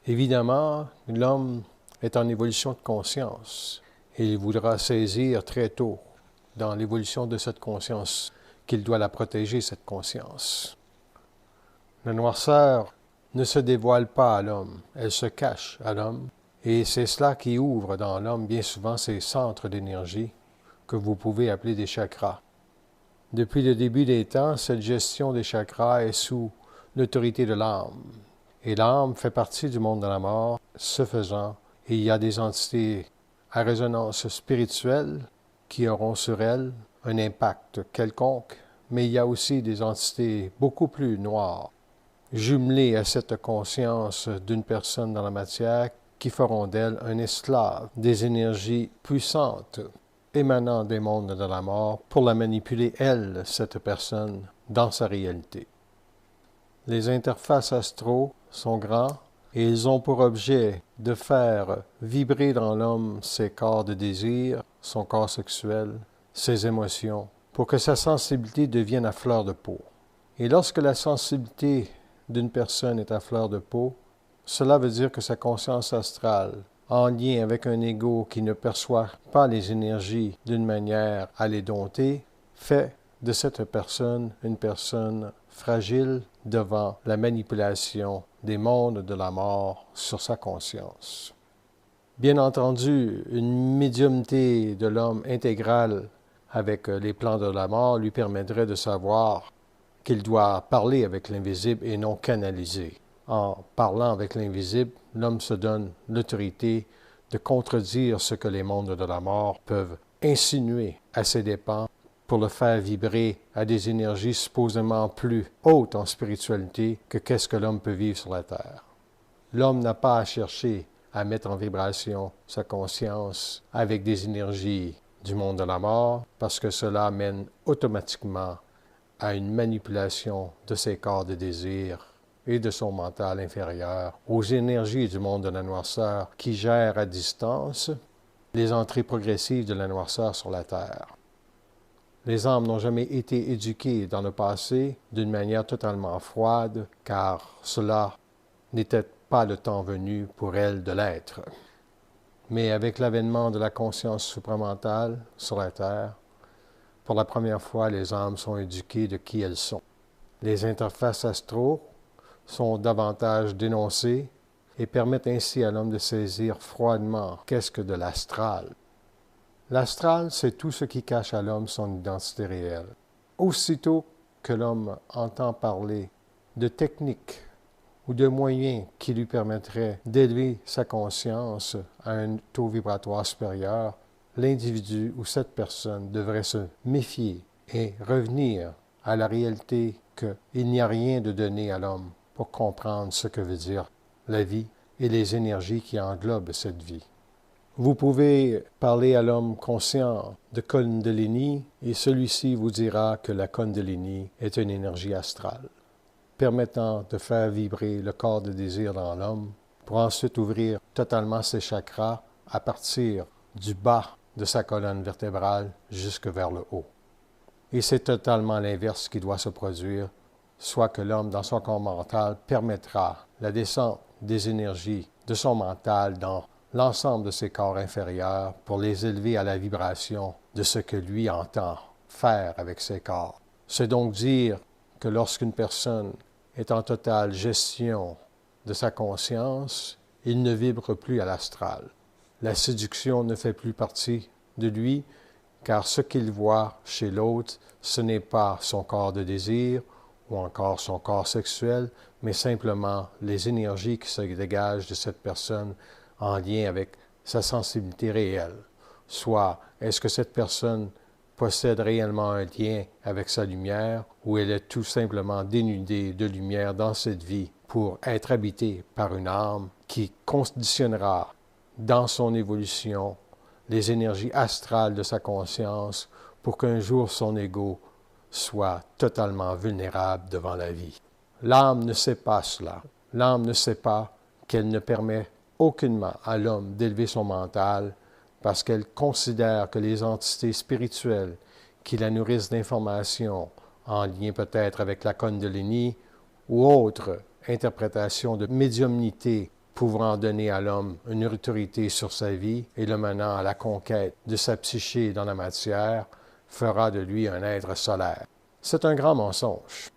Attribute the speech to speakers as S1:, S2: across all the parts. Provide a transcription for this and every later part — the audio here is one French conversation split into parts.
S1: Évidemment, l'homme est en évolution de conscience et il voudra saisir très tôt dans l'évolution de cette conscience qu'il doit la protéger, cette conscience. La noirceur ne se dévoile pas à l'homme, elle se cache à l'homme et c'est cela qui ouvre dans l'homme bien souvent ces centres d'énergie que vous pouvez appeler des chakras. Depuis le début des temps, cette gestion des chakras est sous l'autorité de l'âme. Et l'âme fait partie du monde de la mort. Ce faisant, il y a des entités à résonance spirituelle qui auront sur elle un impact quelconque, mais il y a aussi des entités beaucoup plus noires, jumelées à cette conscience d'une personne dans la matière, qui feront d'elle un esclave des énergies puissantes émanant des mondes de la mort pour la manipuler, elle, cette personne, dans sa réalité. Les interfaces astraux sont grands et ils ont pour objet de faire vibrer dans l'homme ses corps de désir, son corps sexuel, ses émotions, pour que sa sensibilité devienne à fleur de peau. Et lorsque la sensibilité d'une personne est à fleur de peau, cela veut dire que sa conscience astrale, en lien avec un ego qui ne perçoit pas les énergies d'une manière à les dompter, fait de cette personne une personne fragile devant la manipulation des mondes de la mort sur sa conscience. Bien entendu, une médiumnité de l'homme intégrale avec les plans de la mort lui permettrait de savoir qu'il doit parler avec l'invisible et non canaliser. En parlant avec l'invisible, l'homme se donne l'autorité de contredire ce que les mondes de la mort peuvent insinuer à ses dépens pour le faire vibrer à des énergies supposément plus hautes en spiritualité que qu'est-ce que l'homme peut vivre sur la terre. L'homme n'a pas à chercher à mettre en vibration sa conscience avec des énergies du monde de la mort, parce que cela mène automatiquement à une manipulation de ses corps de désir et de son mental inférieur aux énergies du monde de la noirceur qui gèrent à distance les entrées progressives de la noirceur sur la terre. Les âmes n'ont jamais été éduquées dans le passé d'une manière totalement froide, car cela n'était pas le temps venu pour elles de l'être. Mais avec l'avènement de la conscience supramentale sur la terre, pour la première fois, les âmes sont éduquées de qui elles sont. Les interfaces astraux sont davantage dénoncées et permettent ainsi à l'homme de saisir froidement qu'est-ce que de l'astral. L'astral, c'est tout ce qui cache à l'homme son identité réelle. Aussitôt que l'homme entend parler de techniques ou de moyens qui lui permettraient d'élever sa conscience à un taux vibratoire supérieur, l'individu ou cette personne devrait se méfier et revenir à la réalité qu'il n'y a rien de donné à l'homme pour comprendre ce que veut dire la vie et les énergies qui englobent cette vie. Vous pouvez parler à l'homme conscient de Kundalini et celui-ci vous dira que la Kundalini est une énergie astrale, permettant de faire vibrer le corps de désir dans l'homme pour ensuite ouvrir totalement ses chakras à partir du bas de sa colonne vertébrale jusque vers le haut. Et c'est totalement l'inverse qui doit se produire, soit que l'homme dans son corps mental permettra la descente des énergies de son mental dans l'ensemble de ses corps inférieurs pour les élever à la vibration de ce que lui entend faire avec ses corps. C'est donc dire que lorsqu'une personne est en totale gestion de sa conscience, il ne vibre plus à l'astral. La séduction ne fait plus partie de lui, car ce qu'il voit chez l'autre, ce n'est pas son corps de désir ou encore son corps sexuel, mais simplement les énergies qui se dégagent de cette personne en lien avec sa sensibilité réelle. Soit, est-ce que cette personne possède réellement un lien avec sa lumière, ou elle est tout simplement dénudée de lumière dans cette vie pour être habitée par une âme qui conditionnera dans son évolution les énergies astrales de sa conscience pour qu'un jour son ego soit totalement vulnérable devant la vie. L'âme ne sait pas cela. L'âme ne sait pas qu'elle ne permet aucunement à l'homme d'élever son mental parce qu'elle considère que les entités spirituelles qui la nourrissent d'informations en lien peut-être avec la Kundalini ou autres interprétations de médiumnité pouvant donner à l'homme une autorité sur sa vie et le menant à la conquête de sa psyché dans la matière, fera de lui un être solaire. C'est un grand mensonge.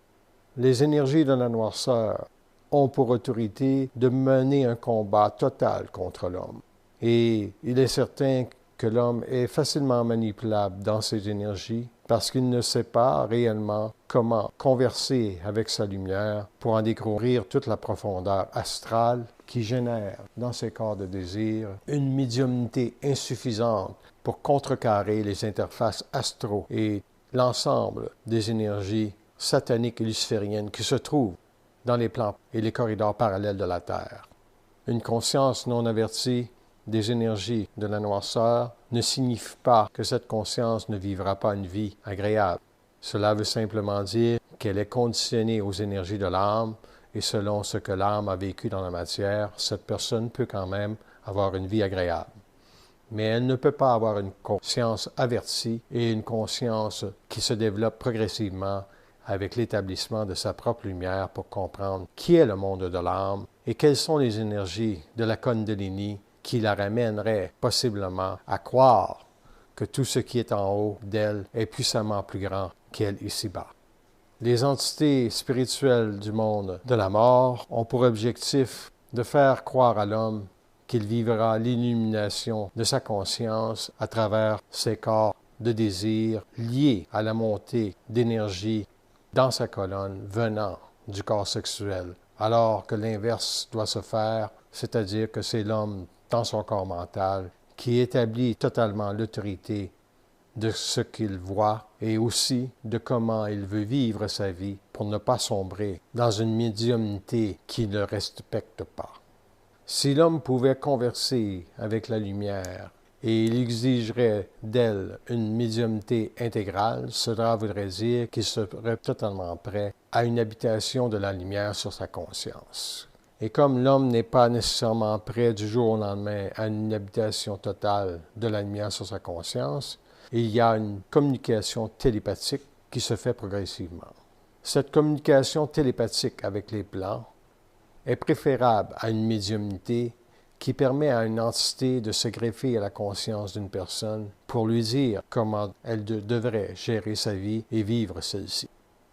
S1: Les énergies de la noirceur ont pour autorité de mener un combat total contre l'homme. Et il est certain que l'homme est facilement manipulable dans ses énergies parce qu'il ne sait pas réellement comment converser avec sa lumière pour en découvrir toute la profondeur astrale qui génère dans ses corps de désir une médiumnité insuffisante pour contrecarrer les interfaces astro et l'ensemble des énergies sataniques et lucifériennes qui se trouvent dans les plans et les corridors parallèles de la Terre. Une conscience non avertie des énergies de la noirceur ne signifie pas que cette conscience ne vivra pas une vie agréable. Cela veut simplement dire qu'elle est conditionnée aux énergies de l'âme et selon ce que l'âme a vécu dans la matière, cette personne peut quand même avoir une vie agréable. Mais elle ne peut pas avoir une conscience avertie et une conscience qui se développe progressivement avec l'établissement de sa propre lumière pour comprendre qui est le monde de l'âme et quelles sont les énergies de la Kundalini qui la ramèneraient possiblement à croire que tout ce qui est en haut d'elle est puissamment plus grand qu'elle ici-bas. Les entités spirituelles du monde de la mort ont pour objectif de faire croire à l'homme qu'il vivra l'illumination de sa conscience à travers ses corps de désir liés à la montée d'énergie dans sa colonne venant du corps sexuel, alors que l'inverse doit se faire, c'est-à-dire que c'est l'homme dans son corps mental qui établit totalement l'autorité de ce qu'il voit et aussi de comment il veut vivre sa vie pour ne pas sombrer dans une médiumnité qui ne respecte pas. Si l'homme pouvait converser avec la lumière et il exigerait d'elle une médiumnité intégrale, cela voudrait dire qu'il serait totalement prêt à une habitation de la lumière sur sa conscience. Et comme l'homme n'est pas nécessairement prêt du jour au lendemain à une habitation totale de la lumière sur sa conscience, il y a une communication télépathique qui se fait progressivement. Cette communication télépathique avec les plans est préférable à une médiumnité qui permet à une entité de se greffer à la conscience d'une personne pour lui dire comment elle devrait gérer sa vie et vivre celle-ci.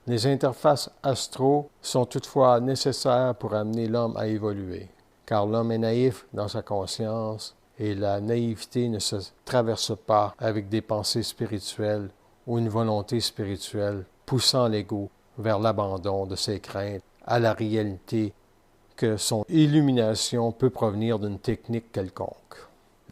S1: Les interfaces astro sont toutefois nécessaires pour amener l'homme à évoluer, car l'homme est naïf dans sa conscience et la naïveté ne se traverse pas avec des pensées spirituelles ou une volonté spirituelle poussant l'ego vers l'abandon de ses craintes à la réalité que son illumination peut provenir d'une technique quelconque.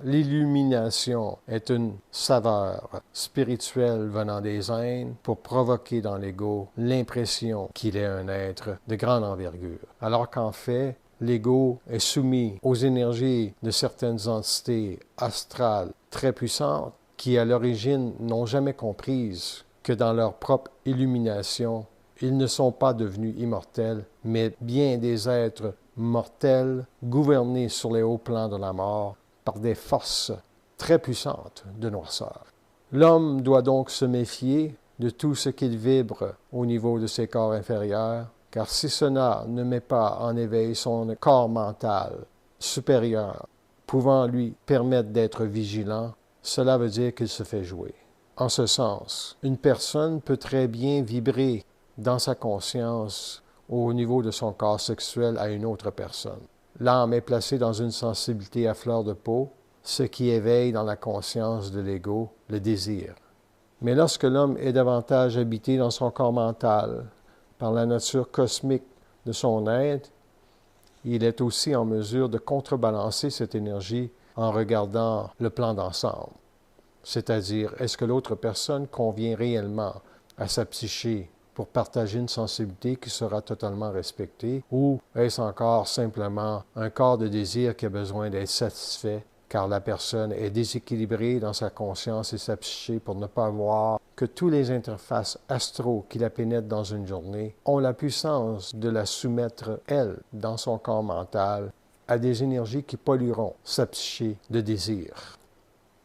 S1: L'illumination est une saveur spirituelle venant des Indes pour provoquer dans l'ego l'impression qu'il est un être de grande envergure, alors qu'en fait, l'ego est soumis aux énergies de certaines entités astrales très puissantes qui, à l'origine, n'ont jamais comprise que dans leur propre illumination, ils ne sont pas devenus immortels, mais bien des êtres mortels gouvernés sur les hauts plans de la mort par des forces très puissantes de noirceur. L'homme doit donc se méfier de tout ce qu'il vibre au niveau de ses corps inférieurs, car si cela ne met pas en éveil son corps mental supérieur, pouvant lui permettre d'être vigilant, cela veut dire qu'il se fait jouer. En ce sens, une personne peut très bien vibrer dans sa conscience au niveau de son corps sexuel à une autre personne. L'âme est placée dans une sensibilité à fleur de peau, ce qui éveille dans la conscience de l'ego le désir. Mais lorsque l'homme est davantage habité dans son corps mental par la nature cosmique de son être, il est aussi en mesure de contrebalancer cette énergie en regardant le plan d'ensemble. C'est-à-dire, est-ce que l'autre personne convient réellement à sa psyché pour partager une sensibilité qui sera totalement respectée, ou est-ce encore simplement un corps de désir qui a besoin d'être satisfait, car la personne est déséquilibrée dans sa conscience et sa psyché pour ne pas voir que tous les interfaces astro qui la pénètrent dans une journée ont la puissance de la soumettre, elle, dans son corps mental, à des énergies qui pollueront sa psyché de désir.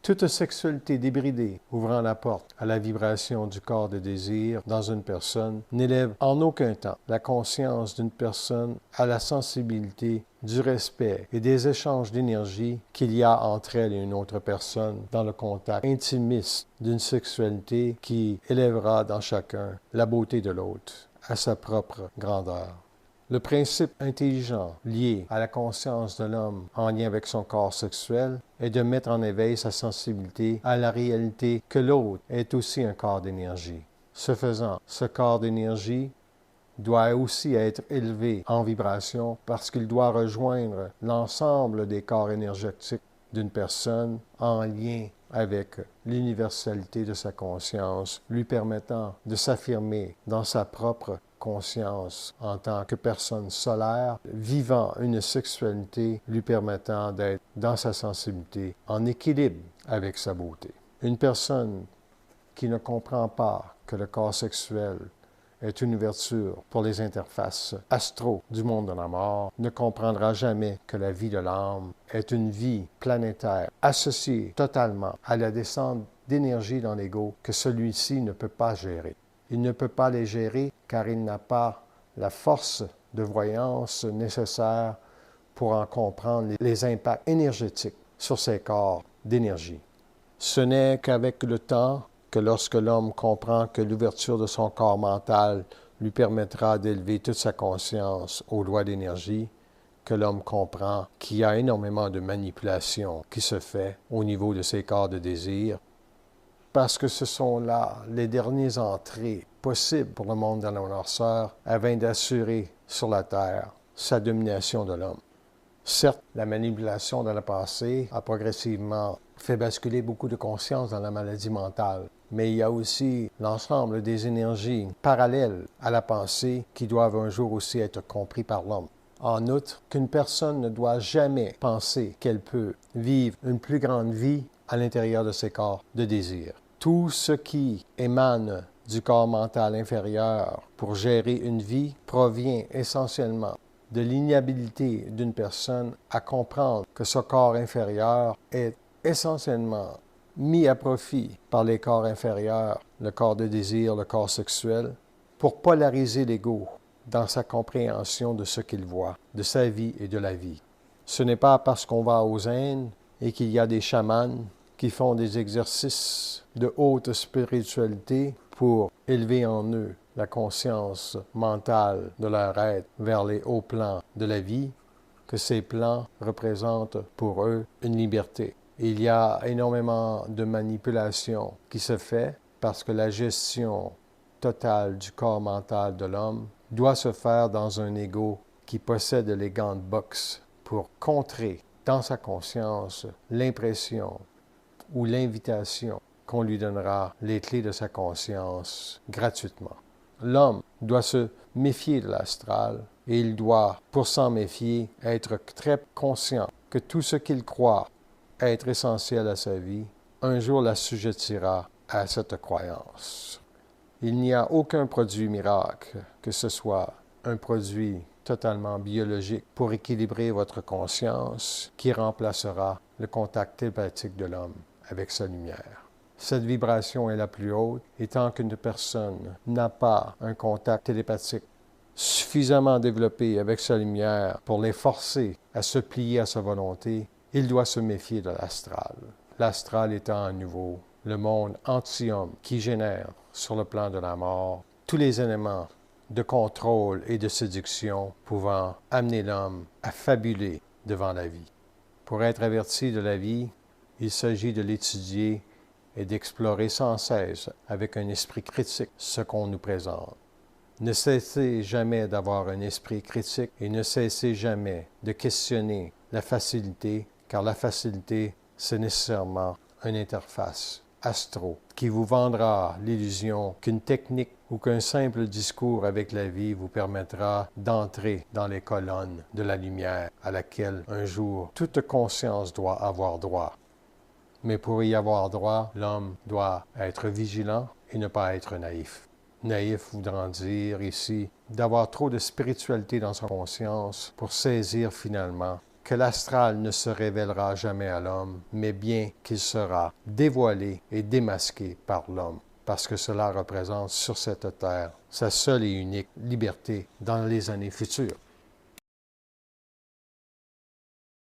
S1: Toute sexualité débridée ouvrant la porte à la vibration du corps de désir dans une personne n'élève en aucun temps la conscience d'une personne à la sensibilité du respect et des échanges d'énergie qu'il y a entre elle et une autre personne dans le contact intimiste d'une sexualité qui élèvera dans chacun la beauté de l'autre à sa propre grandeur. Le principe intelligent lié à la conscience de l'homme en lien avec son corps sexuel est de mettre en éveil sa sensibilité à la réalité que l'autre est aussi un corps d'énergie. Ce faisant, ce corps d'énergie doit aussi être élevé en vibration parce qu'il doit rejoindre l'ensemble des corps énergétiques d'une personne en lien avec l'universalité de sa conscience, lui permettant de s'affirmer dans sa propre conscience en tant que personne solaire, vivant une sexualité lui permettant d'être dans sa sensibilité, en équilibre avec sa beauté. Une personne qui ne comprend pas que le corps sexuel est une ouverture pour les interfaces astro du monde de la mort, ne comprendra jamais que la vie de l'âme est une vie planétaire associée totalement à la descente d'énergie dans l'ego que celui-ci ne peut pas gérer. Il ne peut pas les gérer car il n'a pas la force de voyance nécessaire pour en comprendre les impacts énergétiques sur ses corps d'énergie. Ce n'est qu'avec le temps que lorsque l'homme comprend que l'ouverture de son corps mental lui permettra d'élever toute sa conscience aux lois d'énergie, que l'homme comprend qu'il y a énormément de manipulation qui se fait au niveau de ses corps de désir, parce que ce sont là les dernières entrées possibles pour le monde de la noirceur afin d'assurer sur la terre sa domination de l'homme. Certes, la manipulation dans le passé a progressivement fait basculer beaucoup de conscience dans la maladie mentale, mais il y a aussi l'ensemble des énergies parallèles à la pensée qui doivent un jour aussi être compris par l'homme. En outre, qu'une personne ne doit jamais penser qu'elle peut vivre une plus grande vie à l'intérieur de ses corps de désir. Tout ce qui émane du corps mental inférieur pour gérer une vie provient essentiellement de l'inhabilité d'une personne à comprendre que ce corps inférieur est essentiellement mis à profit par les corps inférieurs, le corps de désir, le corps sexuel, pour polariser l'ego dans sa compréhension de ce qu'il voit, de sa vie et de la vie. Ce n'est pas parce qu'on va aux Indes et qu'il y a des chamans qui font des exercices de haute spiritualité pour élever en eux la conscience mentale de leur être vers les hauts plans de la vie, que ces plans représentent pour eux une liberté. Il y a énormément de manipulation qui se fait parce que la gestion totale du corps mental de l'homme doit se faire dans un ego qui possède les gants de boxe pour contrer dans sa conscience l'impression ou l'invitation qu'on lui donnera les clés de sa conscience gratuitement. L'homme doit se méfier de l'astral et il doit, pour s'en méfier, être très conscient que tout ce qu'il croit être essentiel à sa vie, un jour l'assujettira à cette croyance. Il n'y a aucun produit miracle, que ce soit un produit totalement biologique pour équilibrer votre conscience, qui remplacera le contact télépathique de l'homme avec sa lumière. Cette vibration est la plus haute, et tant qu'une personne n'a pas un contact télépathique suffisamment développé avec sa lumière pour les forcer à se plier à sa volonté, il doit se méfier de l'astral. L'astral étant à nouveau le monde anti-homme qui génère, sur le plan de la mort, tous les éléments de contrôle et de séduction pouvant amener l'homme à fabuler devant la vie. Pour être averti de la vie, il s'agit de l'étudier et d'explorer sans cesse avec un esprit critique ce qu'on nous présente. Ne cessez jamais d'avoir un esprit critique et ne cessez jamais de questionner la facilité, car la facilité, c'est nécessairement une interface astro qui vous vendra l'illusion qu'une technique ou qu'un simple discours avec la vie vous permettra d'entrer dans les colonnes de la lumière à laquelle un jour toute conscience doit avoir droit. Mais pour y avoir droit, l'homme doit être vigilant et ne pas être naïf. Naïf voudrant dire ici d'avoir trop de spiritualité dans sa conscience pour saisir finalement que l'astral ne se révélera jamais à l'homme, mais bien qu'il sera dévoilé et démasqué par l'homme, parce que cela représente sur cette terre sa seule et unique liberté dans les années futures.